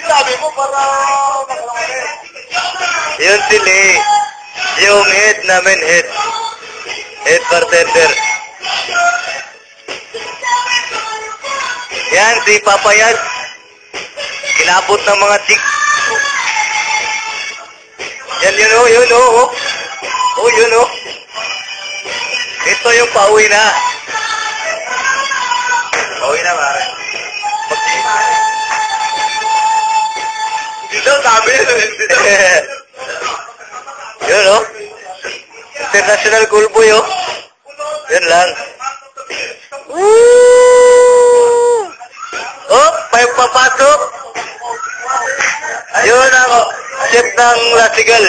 Sabi mo para... Yun sila eh. Yung head namin, head. Head bartender. Yan, si Papa yan. Kinabot ng mga chick. Yan, yun o, yun o. Oh, yun o. Ito yung pauwi na. Pauwi na, pare. Dito, sabi yun. Yun o. International cool boy o. Yan lang. Woo! Oh, may papasok. Yun ako. Chef ng Lasigal.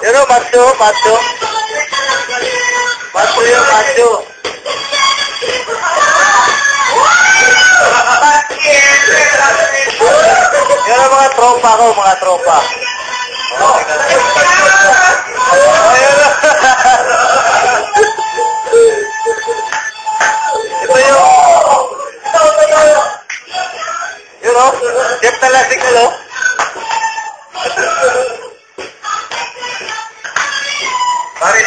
Yun o, macho, macho. Macho yun, macho. Yan ang mga tropa ko, mga tropa. Oh, ayun na. Ito yung... Yun o, chef na Lasigal o.